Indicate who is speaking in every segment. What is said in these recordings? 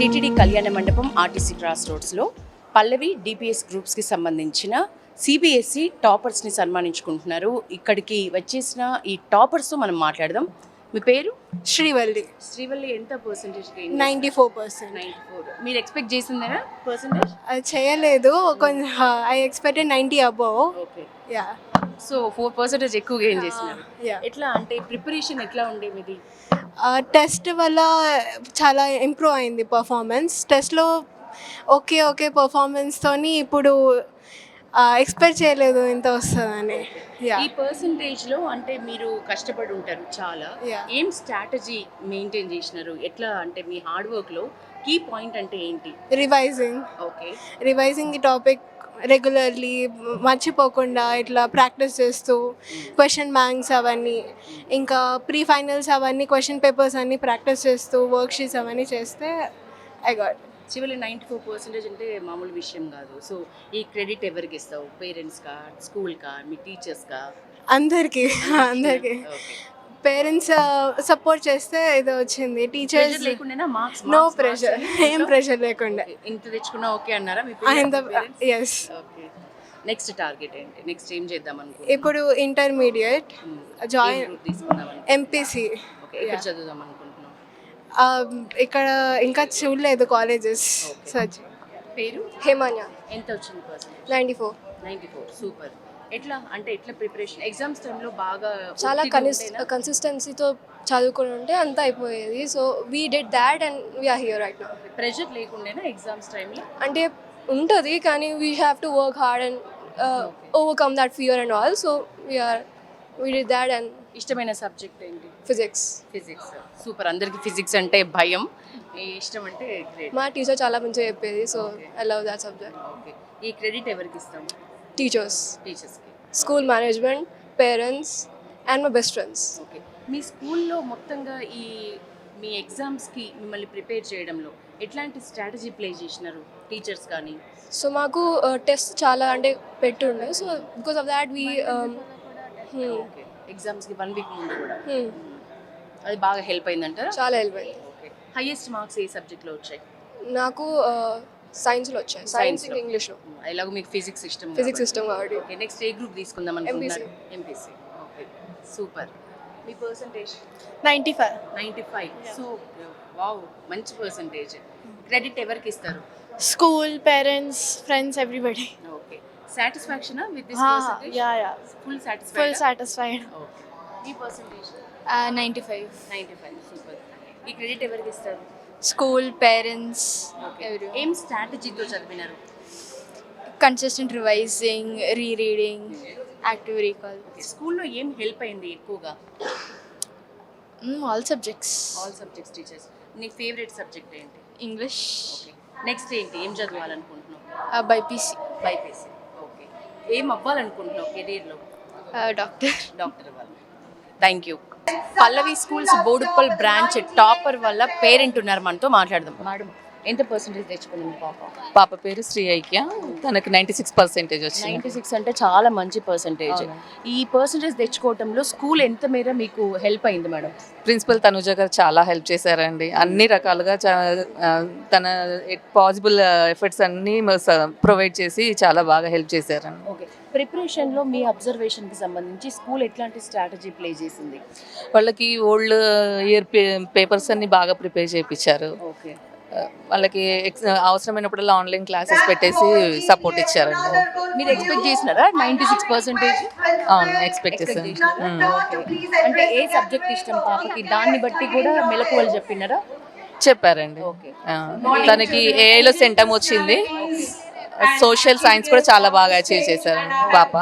Speaker 1: TTD కళ్యాణ మండపం RTC cross రోడ్స్లో పల్లవి DPS గ్రూప్స్కి సంబంధించిన సిబిఎస్ఈ టాపర్స్ని సన్మానించుకుంటున్నారు. ఇక్కడికి వచ్చేసిన ఈ టాపర్స్తో మనం మాట్లాడదాం. మీ పేరు?
Speaker 2: శ్రీవల్లి.
Speaker 1: శ్రీవల్లి ఎంత పర్సెంటేజ్?
Speaker 2: 94%.
Speaker 1: 94. మీరు ఎక్స్పెక్ట్ చేసిందేనా పర్సెంటేజ్?
Speaker 2: అది చేయలేదు, కొంచెం I expected 90 above.
Speaker 1: Okay.
Speaker 2: Yeah.
Speaker 1: So 4% ఎక్కువ గెయిన్ చేసినారు.
Speaker 2: Yeah.
Speaker 1: ఎట్లా అంటే ప్రిపరేషన్ ఎట్లా ఉండే మీది?
Speaker 2: టెస్ట్ వల్ల చాలా ఇంప్రూవ్ అయింది పర్ఫార్మెన్స్. టెస్ట్లో ఓకే పర్ఫార్మెన్స్తోని ఇప్పుడు ఎక్స్పెక్ట్ చేయలేదు ఇంత వస్తుందని. యా.
Speaker 1: ఈ పర్సంటేజ్లో అంటే మీరు కష్టపడి ఉంటారు చాలా.
Speaker 2: Yeah.
Speaker 1: ఏం స్ట్రాటజీ మెయింటైన్ చేసినారు? ఎట్లా అంటే మీ హార్డ్ వర్క్లో కీ పాయింట్ అంటే ఏంటి?
Speaker 2: రివైజింగ్ ఈ టాపిక్ రెగ్యులర్లీ మర్చిపోకుండా ఇట్లా ప్రాక్టీస్ చేస్తూ క్వశ్చన్ బ్యాంక్స్ అవన్నీ, ఇంకా ప్రీ ఫైనల్స్ అవన్నీ క్వశ్చన్ పేపర్స్ అన్నీ ప్రాక్టీస్ చేస్తూ వర్క్ షీట్స్ అవన్నీ చేస్తే ఐ గాట్.
Speaker 1: చివరి 94% అంటే మామూలు విషయం కాదు. సో ఈ క్రెడిట్ ఎవరికి ఇస్తావు? పేరెంట్స్కా, స్కూల్కా, మీ టీచర్స్కా?
Speaker 2: అందరికీ పేరెంట్స్ సపోర్ట్ చేస్తే ఇది వచ్చింది. టీచర్స్
Speaker 1: లేకుండా మార్క్స్?
Speaker 2: నో ప్రెషర్, ఏం ప్రెషర్ లేకుండా
Speaker 1: ఇంత తెచ్చుకున్నా ఓకే అన్నారా me
Speaker 2: yes.
Speaker 1: Okay. Next target ఏంటి? నెక్స్ట్ ఏం చేద్దాం అనుకో?
Speaker 2: ఇప్పుడు ఇంటర్మీడియట్ జాయిన్
Speaker 1: తీసుకుందాం.
Speaker 2: ఎంపీసీ.
Speaker 1: ఓకే. ఎక్కడ చదువుదాం అనుకుంటున్నాం?
Speaker 2: ఇక్కడ ఇంకా చూడలేదు కాలేజెస్. సర్చ్.
Speaker 1: పేరు?
Speaker 2: హేమాన్య.
Speaker 1: ఎంత వచ్చింది పర్సెంటేజ్?
Speaker 2: 94.
Speaker 1: 94. సూపర్. ఎట్లా అంటే ఎట్లా ప్రిపరేషన్? ఎగ్జామ్స్ టైంలో బాగా
Speaker 3: చాలా కన్సిస్టెన్సీతో చదువుకుని ఉంటే అంతా అయిపోయేది. So we did that and we are here right now.
Speaker 1: Pressure లేకుండానే ఎగ్జామ్స్ టైంలో?
Speaker 3: అంటే ఉంటుంది, కానీ we have to work hard and overcome that fear and all. So we did that. And
Speaker 1: ఇష్టమైన సబ్జెక్ట్ ఏంటి?
Speaker 3: ఫిజిక్స్.
Speaker 1: సూపర్. అందరికీ ఫిజిక్స్ అంటే భయం, ఇష్టం అంటే గ్రేట్.
Speaker 3: మా టీచర్ చాలా మంచిగా చెప్పేది, so I love that subject.
Speaker 1: Okay. ఈ క్రెడిట్ ఎవరికి ఇస్తాం?
Speaker 3: టీచర్స్కి,
Speaker 1: school
Speaker 3: management, parents and my best friends.
Speaker 1: Okay. మీ స్కూల్లో మొత్తంగా ఈ మీ ఎగ్జామ్స్కి మిమ్మల్ని ప్రిపేర్ చేయడంలో ఎట్లాంటి స్ట్రాటజీ ప్లే చేసినారు టీచర్స్ కానీ?
Speaker 3: సో మాకు టెస్ట్ చాలా అంటే పెట్టుండే. So because of that we
Speaker 1: okay. ఎగ్జామ్స్కి 1 వీక్ ముందు కూడా అది బాగా హెల్ప్ అయిందంటారా?
Speaker 3: చాలా హెల్ప్ అయింది.
Speaker 1: ఓకే. హైయెస్ట్ మార్క్స్ ఏ సబ్జెక్ట్లో వచ్చాయి?
Speaker 3: నాకు సైన్స్లో వచ్చాయి. సైన్స్ ఇంకా ఇంగ్లీష్లో.
Speaker 1: ఎలాగో మీకు ఫిజిక్స్ ఇష్టం
Speaker 3: కాబట్టి.
Speaker 1: ఓకే. నెక్స్ట్ ఏ గ్రూప్ తీసుకుందాం అనుకుంటున్నారు? ఎంపీసీ. ఓకే. సూపర్. మీ పర్సంటేజ్?
Speaker 2: 95.
Speaker 1: సో వావ్, మంచి పర్సంటేజ్. క్రెడిట్ ఎవరికి ఇస్తారు?
Speaker 2: School, parents, friends, everybody.
Speaker 1: Okay. సాటిస్ఫాక్షనా with this percentage?
Speaker 2: Yeah.
Speaker 1: Full
Speaker 2: satisfied.
Speaker 1: Okay. మీ పర్సంటేజ్?
Speaker 2: 95.
Speaker 1: సూపర్. ఈ క్రెడిట్ ఎవరికి ఇస్తారు?
Speaker 4: స్కూల్, పేరెంట్స్,
Speaker 1: ఎవరు? ఏం స్ట్రాటజీతో చదివినారు?
Speaker 4: Consistent revising, reading, active recall.
Speaker 1: స్కూల్లో ఏం హెల్ప్ అయింది ఎక్కువగా?
Speaker 4: All subjects
Speaker 1: teachers. నీ ఫేవరెట్ సబ్జెక్ట్ ఏంటి?
Speaker 4: ఇంగ్లీష్.
Speaker 1: ఓకే. నెక్స్ట్ ఏంటి? ఏం చదవాలనుకుంటున్నావు?
Speaker 4: బైపీసీ.
Speaker 1: ఓకే. ఏం అవ్వాలనుకుంటున్నావు కెరీర్లో?
Speaker 4: డాక్టర్
Speaker 1: అవ్వాలి. Thank you. Pallavi schools Boduppal branch topper వల్ల పేరెంట్ ఉన్నారు, మనతో మాట్లాడదాం. మేడం, ఎంత పర్సెంటేజ్ తెచ్చుకుంది
Speaker 5: పాప పేరు శ్రీ ఐక్య, తనకు 96% వచ్చింది.
Speaker 1: 96 అంటే చాలా మంచి పర్సెంటేజ్. ఈ పర్సెంటేజ్ తెచ్చుకోవటంలో స్కూల్ ఎంత మేర మీకు హెల్ప్ అయింది మేడం?
Speaker 5: ప్రిన్సిపల్ తనుజ గారు చాలా హెల్ప్ చేశారండి. అన్ని రకాలుగా తన పాసిబుల్ ఎఫర్ట్స్ అన్నీ ప్రొవైడ్ చేసి చాలా బాగా హెల్ప్ చేశారండి.
Speaker 1: ఓకే. ప్రిపరేషన్లో మీ అబ్జర్వేషన్కి సంబంధించి స్కూల్ ఎట్లాంటి స్ట్రాటజీ ప్లే చేసింది?
Speaker 5: వాళ్ళకి ఓల్డ్ ఇయర్ పేపర్స్ అన్ని బాగా ప్రిపేర్ చేయించారు.
Speaker 1: ఓకే.
Speaker 5: వాళ్ళకి అవసరమైనప్పుడల్లా ఆన్లైన్ క్లాసెస్ పెట్టేసి సపోర్ట్ ఇచ్చారండి.
Speaker 1: మీరు ఎక్స్పెక్ట్ చేసినారా 96%?
Speaker 5: అవును, ఎక్స్పెక్ట్ చేశాను.
Speaker 1: అంటే ఏ సబ్జెక్ట్ ఇష్టం పాపకి, దాన్ని బట్టి కూడా మెలకువలు చెప్పినారా?
Speaker 5: చెప్పారండి. తనకి ఏఐలో సెంటమ్ వచ్చింది. సోషల్ సైన్స్ కూడా చాలా బాగా అచీవ్ చేశారు పాప.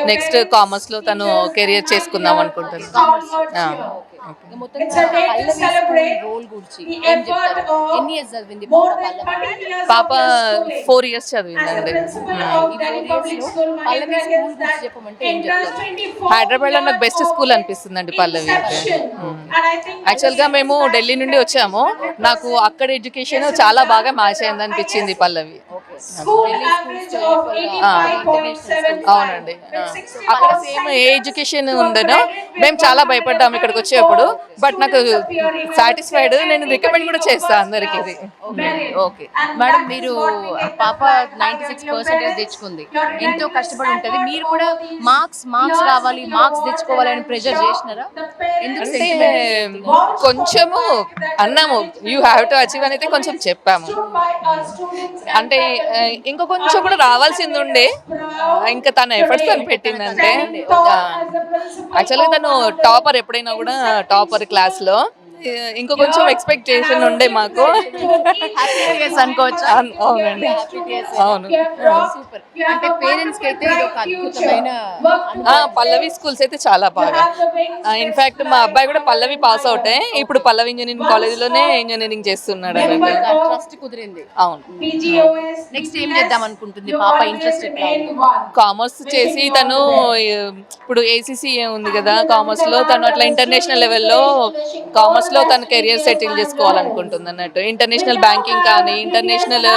Speaker 5: నెక్స్ట్ కామర్స్లో తను కెరియర్ చేసుకుందాం అనుకుంటున్నాను. పాప 4 years చదివిందండి. హైదరాబాద్లో నాకు బెస్ట్ స్కూల్ అనిపిస్తుందండి పల్లవి. యాక్చువల్గా మేము ఢిల్లీ నుండి వచ్చాము. నాకు అక్కడ ఎడ్యుకేషన్ చాలా బాగా మ్యాచ్ అయింది అనిపించింది పల్లవి. అవునండి. అక్కడ సేమ్ ఏ ఎడ్యుకేషన్ ఉందనో మేము చాలా భయపడ్డాము ఇక్కడికి వచ్చేప్పుడు. బట్ నాకు సాటిస్ఫైడ్, నేను రికమెండ్ కూడా చేస్తాను అందరికి ఇది.
Speaker 1: ఓకే మేడం, మీరు పాప 96% తెచ్చుకుంది, ఎంతో కష్టపడి ఉంటుంది. మీరు కూడా మార్క్స్ రావాలి, మార్క్స్ తెచ్చుకోవాలని ప్రెషర్ చేసినారా? ఎందుకు
Speaker 5: అంటే కొంచెము అన్నాము, యూ హ్యావ్ టు అచీవ్ అనేది కొంచెం చెప్పాము. అంటే ఇంకా కొంచెం కూడా రావాల్సింది ఉండే, ఇంకా తన ఎఫర్ట్స్ తను పెట్టిందంటే. యాక్చువల్గా తను టాపర్, ఎప్పుడైనా కూడా టాపర్ క్లాస్లో. ఇంకా కొంచెం ఎక్స్పెక్టేషన్ ఉండే మాకు.
Speaker 1: అనుకోవచ్చు.
Speaker 5: అవునండి, అవును.
Speaker 1: సూపర్. అంటే పేరెంట్స్ కి అయితే ఇది ఒక అద్భుతమైన
Speaker 5: పల్లవి స్కూల్స్ అయితే చాలా బాగా. ఇన్ఫాక్ట్ మా అబ్బాయి కూడా పల్లవి పాస్ అవుట్ ఇప్పుడు పల్లవి ఇంజనీరింగ్ కాలేజీలోనే ఇంజనీరింగ్ చేస్తున్నాడు.
Speaker 1: ట్రస్ట్ కుదిరింది.
Speaker 5: అవును.
Speaker 1: నెక్స్ట్ ఏం చేద్దాం అనుకుంటుంది పాప? ఇంట్రెస్ట్
Speaker 5: కామర్స్ చేసి తను ఇప్పుడు ఏసీసీఏ ఉంది కదా కామర్స్ లో, తను అట్లా ఇంటర్నేషనల్ లెవెల్లో కామర్స్ లో తన కెరియర్ సెటిల్ చేసుకోవాలనుకుంటుంది అన్నట్టు. ఇంటర్నేషనల్ బ్యాంకింగ్ కానీ, ఇంటర్నేషనల్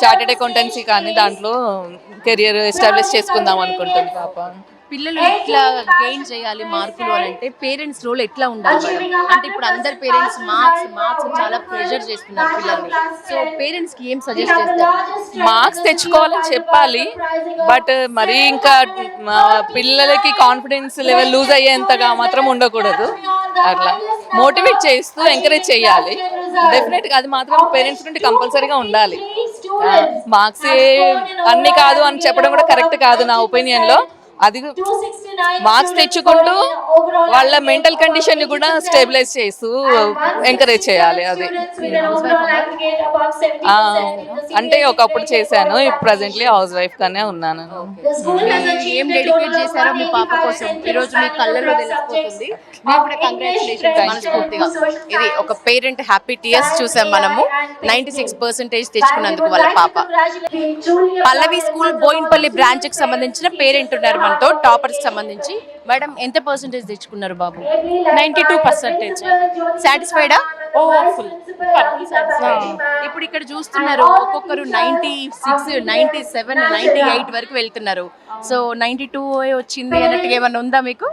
Speaker 5: చార్టెడ్ అకౌంటెన్సీ కానీ దాంట్లో కెరియర్ ఎస్టాబ్లిష్ చేసుకుందాం అనుకుంటుంది పాప.
Speaker 1: పిల్లలు ఎట్లా గెయిన్ చేయాలి మార్కులు అని అంటే పేరెంట్స్ రోల్ ఎట్లా ఉండాలి మేడం? అంటే ఇప్పుడు అందరు పేరెంట్స్ మార్క్స్ చాలా ప్రెషర్ చేస్తున్నారు పిల్లల్ని. సో పేరెంట్స్ కి ఏం సజెస్ట్ చేస్తారు?
Speaker 5: మార్క్స్ తెచ్చుకోవాలని చెప్పాలి, బట్ మరి ఇంకా పిల్లలకి కాన్ఫిడెన్స్ లెవెల్ లూజ్ అయ్యేంతగా మాత్రం ఉండకూడదు. అట్లా మోటివేట్ చేస్తూ ఎంకరేజ్ చేయాలి. డెఫినెట్గా అది మాత్రం పేరెంట్స్ నుండి కంపల్సరీగా ఉండాలి. మార్క్స్ అన్ని కాదు అని చెప్పడం కూడా కరెక్ట్ కాదు నా ఒపీనియన్లో. అది మార్క్స్ తెచ్చుకుంటూ వాళ్ళ మెంటల్ కండిషన్ ని కూడా స్టెబిలైజ్ చేస్తూ ఎంకరేజ్ చేయాలి. అది అంటే ఒకప్పుడు చేశాను, ప్రెసెంట్లీ హౌస్ వైఫ్ గానే ఉన్నాను.
Speaker 1: ఏం డెడికేట్ చేశారో మీ పాప కోసం ఈ రోజు మీ కళ్ళలో తెలిసిపోతుంది. మీకు కూడా కంగ్రాచులేషన్స్ మనస్ఫూర్తిగా. ఇది ఒక పేరెంట్ హ్యాపీ టీయర్స్ చూసాం మనము. 96% తెచ్చుకున్నందుకు వాళ్ళ పాప. పల్లవి స్కూల్ బోయిన్పల్లి బ్రాంచ్ కి సంబంధించిన పేరెంట్ ఉన్నారు మనతో, టాపర్స్ సంబంధించి. మేడం ఎంత పర్సెంటేజ్ తెచ్చుకున్నారు బాబు?
Speaker 6: 92%.
Speaker 1: సాటిస్ఫైడా?
Speaker 6: ఓ ఫుల్.
Speaker 1: ఇప్పుడు ఇక్కడ చూస్తున్నారు ఒక్కొక్కరు 96, 97, 98 వరకు వెళ్తున్నారు. సో 92 వచ్చింది అన్నట్టుగా ఏమన్నా ఉందా మీకు?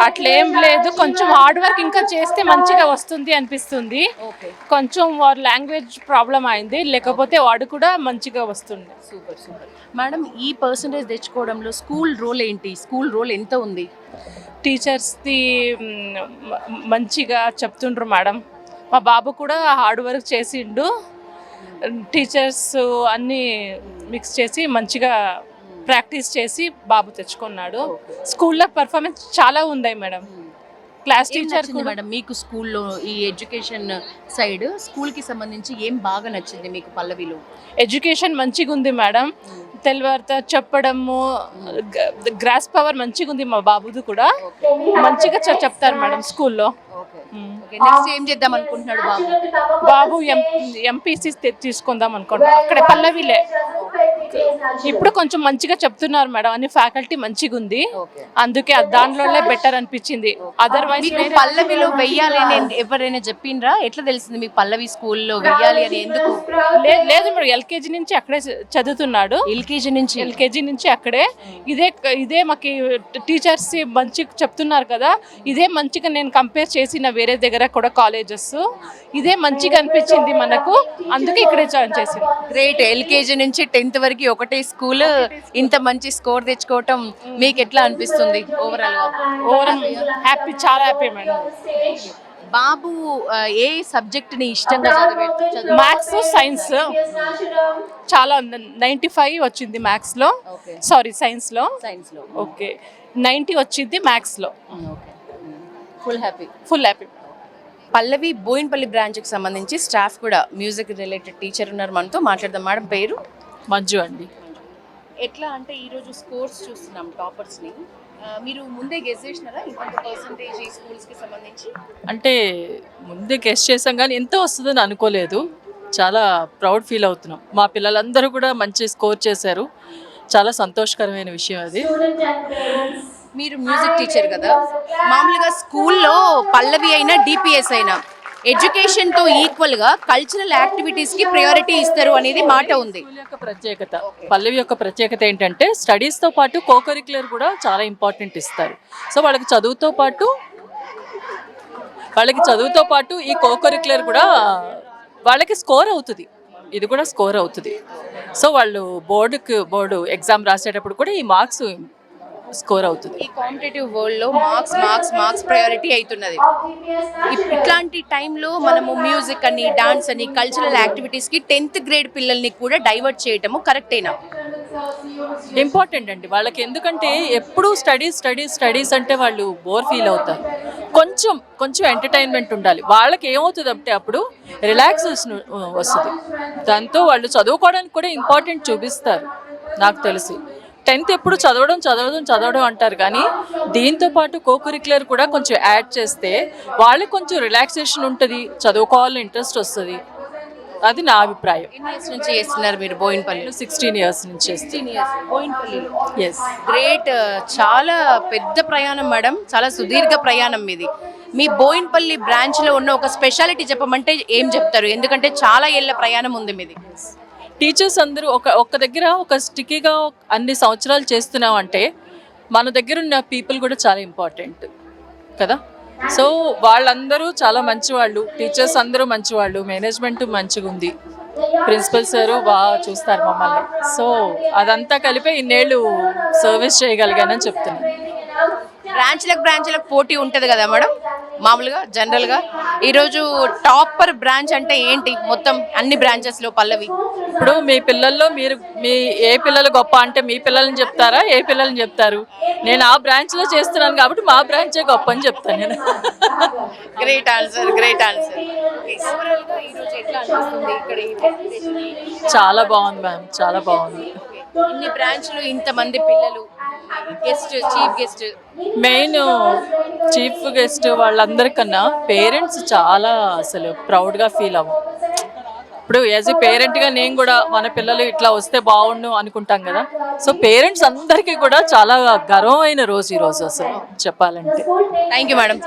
Speaker 6: అట్లేం లేదు, కొంచెం హార్డ్ వర్క్ ఇంకా చేస్తే మంచిగా వస్తుంది అనిపిస్తుంది. కొంచెం వాడు లాంగ్వేజ్ ప్రాబ్లం అయింది, లేకపోతే వాడు కూడా మంచిగా వస్తుంది.
Speaker 1: Super super. మేడం ఈ పర్సంటేజ్ తెచ్చుకోవడంలో స్కూల్ రోల్ ఏంటి? స్కూల్ రోల్ ఎంత ఉంది?
Speaker 6: టీచర్స్ది మంచిగా చెప్తుండ్రు మేడం. మా బాబు కూడా హార్డ్ వర్క్ చేసిండు. టీచర్స్ అన్నీ మిక్స్ చేసి మంచిగా ప్రాక్టీస్ చేసి బాబు తెచ్చుకున్నాడు. స్కూల్లో పర్ఫార్మెన్స్ చాలా ఉంది మేడం. క్లాస్ టీచర్
Speaker 1: మేడం మీకు స్కూల్లో ఈ ఎడ్యుకేషన్ సైడ్ స్కూల్కి సంబంధించి ఏం బాగా నచ్చింది మీకు పల్లవిలో?
Speaker 6: ఎడ్యుకేషన్ మంచిగా ఉంది మేడం. తెలివారితో చెప్పడము, గ్రాస్ పవర్ మంచిగా ఉంది. మా బాబుది కూడా మంచిగా చెప్తారు మేడం స్కూల్లో.
Speaker 1: నెక్స్ట్ ఏం చేద్దాం అనుకుంటున్నాడు బాబు?
Speaker 6: బాబు ఎంపీసీ తీసుకుందాం అనుకుంటున్నాడు. అక్కడ పల్లవిలే. ఇప్పుడు కొంచెం మంచిగా చెప్తున్నారు మేడం, అన్ని ఫ్యాకల్టీ మంచిగా ఉంది, అందుకే దాంట్లోనే బెటర్ అనిపించింది. అదర్వైజ్
Speaker 1: పల్లవిలో వెయ్యాలి అని ఎవరైనా చెప్పిండ్రా? ఎట్లా తెలిసింది మీకు పల్లవి స్కూల్లో వెయ్యాలి అని? ఎందుకు?
Speaker 6: లేదు మేడం, ఎల్కేజీ నుంచి అక్కడే చదువుతున్నాడు. ఎల్కేజీ నుంచి అక్కడే. ఇదే మాకు టీచర్స్ మంచిగా చెప్తున్నారు కదా, ఇదే మంచిగా నేను కంపేర్ చేసిన వేరే దగ్గర కూడా కాలేజెస్, ఇదే మంచిగా అనిపించింది మనకు, అందుకే ఇక్కడే జాయిన్ చేసింది.
Speaker 1: గ్రేట్. ఎల్కేజీ నుంచి 10th వరకు ఒకటే స్కూల్, ఇంత మంచి స్కోర్ తెచ్చుకోవటం మీకు ఎట్లా అనిపిస్తుంది ఓవరాల్?
Speaker 6: హ్యాపీ, చాలా హ్యాపీ మేడం.
Speaker 1: బాబు ఏ సబ్జెక్ట్ ని ఇష్టంగా చదివాడు?
Speaker 6: మ్యాథ్స్, సైన్స్ చాలా 95 వచ్చింది మ్యాథ్స్ లో, సారీ సైన్స్ లో. ఓకే, 90 వచ్చింది మ్యాథ్స్ లో.
Speaker 1: Full happy. పల్లవి బోయిన్పల్లి బ్రాంచ్కి సంబంధించి స్టాఫ్ కూడా మ్యూజిక్ రిలేటెడ్ టీచర్ ఉన్నారు మనతో, మాట్లాడదాం. మేడం పేరు?
Speaker 7: మంజు అండి.
Speaker 1: ఎట్లా అంటే ఈరోజు స్కోర్స్ చూస్తున్నాం టాపర్స్ని, మీరు ముందే గెస్ చేసినారా ఇంత పర్సంటేజ్ ఈ స్కూల్స్కి సంబంధించి?
Speaker 7: అంటే ముందే గెస్ చేసాం కానీ ఎంత వస్తుందని అనుకోలేదు. చాలా ప్రౌడ్ ఫీల్ అవుతున్నాం. మా పిల్లలందరూ కూడా మంచి స్కోర్ చేశారు, చాలా సంతోషకరమైన విషయం అది.
Speaker 1: మీరు మ్యూజిక్ టీచర్ కదా, మామూలుగా స్కూల్లో పల్లవి అయినా డిపిఎస్ అయినా ఎడ్యుకేషన్తో ఈక్వల్గా కల్చరల్ యాక్టివిటీస్కి ప్రయారిటీ ఇస్తారు అనేది మాట ఉంది.
Speaker 7: పల్లవి యొక్క ప్రత్యేకత ఏంటంటే స్టడీస్తో పాటు కోకరిక్యులర్ కూడా చాలా ఇంపార్టెంట్ ఇస్తారు. సో వాళ్ళకి చదువుతో పాటు ఈ కోకరిక్యులర్ కూడా వాళ్ళకి స్కోర్ అవుతుంది, ఇది కూడా స్కోర్ అవుతుంది. సో వాళ్ళు బోర్డు ఎగ్జామ్ రాసేటప్పుడు కూడా ఈ మార్క్స్ స్కోర్ అవుతుంది.
Speaker 1: ఈ కాంపిటేటివ్ వరల్డ్లో మార్క్స్ ప్రయారిటీ అవుతున్నది. ఇట్లాంటి టైంలో మనము మ్యూజిక్ అని, డాన్స్ అని, కల్చరల్ యాక్టివిటీస్కి 10th గ్రేడ్ పిల్లల్ని కూడా డైవర్ట్ చేయటము కరెక్టేనా?
Speaker 7: ఇంపార్టెంట్ అండి వాళ్ళకి, ఎందుకంటే ఎప్పుడూ స్టడీస్ అంటే వాళ్ళు బోర్ ఫీల్ అవుతారు. కొంచెం ఎంటర్టైన్మెంట్ ఉండాలి. వాళ్ళకి ఏమవుతుంది అంటే అప్పుడు రిలాక్సేషన్ వస్తుంది. దాంతో వాళ్ళు చదువుకోవడానికి కూడా ఇంపార్టెంట్ చూపిస్తారు. నాకు తెలిసి 10th ఎప్పుడు చదవడం అంటారు, కానీ దీంతో పాటు కోకరిక్యులర్ కూడా కొంచెం యాడ్ చేస్తే వాళ్ళకి కొంచెం రిలాక్సేషన్ ఉంటుంది, చదువుకోవాలని ఇంట్రెస్ట్ వస్తుంది. అది నా అభిప్రాయం.
Speaker 1: ఎన్ని ఇయర్స్ నుంచి చేస్తున్నారు మీరు బోయిన్పల్లి?
Speaker 7: 16 years నుంచి చేస్తాను. Yes,
Speaker 1: great. చాలా పెద్ద ప్రయాణం మేడం, చాలా సుదీర్ఘ ప్రయాణం ఇది. మీ బోయిన్పల్లి బ్రాంచ్లో ఉన్న ఒక స్పెషాలిటీ చెప్పమంటే ఏం చెప్తారు? ఎందుకంటే చాలా ఏళ్ళ ప్రయాణం ఉంది మీది.
Speaker 7: టీచర్స్ అందరూ ఒక దగ్గర ఒక స్టిక్కీగా అన్ని సంవత్సరాలు చేస్తున్నాం అంటే మన దగ్గర ఉన్న పీపుల్ కూడా చాలా ఇంపార్టెంట్ కదా. సో వాళ్ళందరూ చాలా మంచివాళ్ళు, టీచర్స్ అందరూ మంచివాళ్ళు, మేనేజ్మెంట్ మంచిగా ఉంది, ప్రిన్సిపల్ సారు బాగా చూస్తారు మమ్మల్ని. సో అదంతా కలిపి ఇన్నేళ్ళు సర్వీస్ చేయగలిగానని చెప్తున్నాను.
Speaker 1: బ్రాంచ్లకు పోటీ ఉంటుంది కదా మేడం, మామూలుగా జనరల్గా. ఈరోజు టాపర్ బ్రాంచ్ అంటే ఏంటి మొత్తం అన్ని బ్రాంచెస్లో పల్లవి?
Speaker 7: ఇప్పుడు మీ పిల్లల్లో మీ ఏ పిల్లలు గొప్ప అంటే మీ పిల్లల్ని చెప్తారా, ఏ పిల్లల్ని చెప్తారు? నేను ఆ బ్రాంచ్లో చేస్తున్నాను కాబట్టి మా బ్రాంచే గొప్ప అని చెప్తాను నేను.
Speaker 1: Great answer.
Speaker 7: చాలా బాగుంది మ్యామ్, చాలా బాగుంది.
Speaker 1: ఇన్ని బ్రాంచ్లు, ఇంతమంది పిల్లలు, chief guest,
Speaker 7: main chief guest వాళ్ళందరికన్నా పేరెంట్స్ చాలా అసలు ప్రౌడ్గా ఫీల్ అవ్వం. ఇప్పుడు యాజ్ ఏ పేరెంట్గా నేను కూడా మన పిల్లలు ఇట్లా వస్తే బాగుండు అనుకుంటాం కదా. సో పేరెంట్స్ అందరికీ కూడా చాలా గర్వమైన రోజు ఈరోజు అసలు చెప్పాలంటే.
Speaker 1: Thank you madam.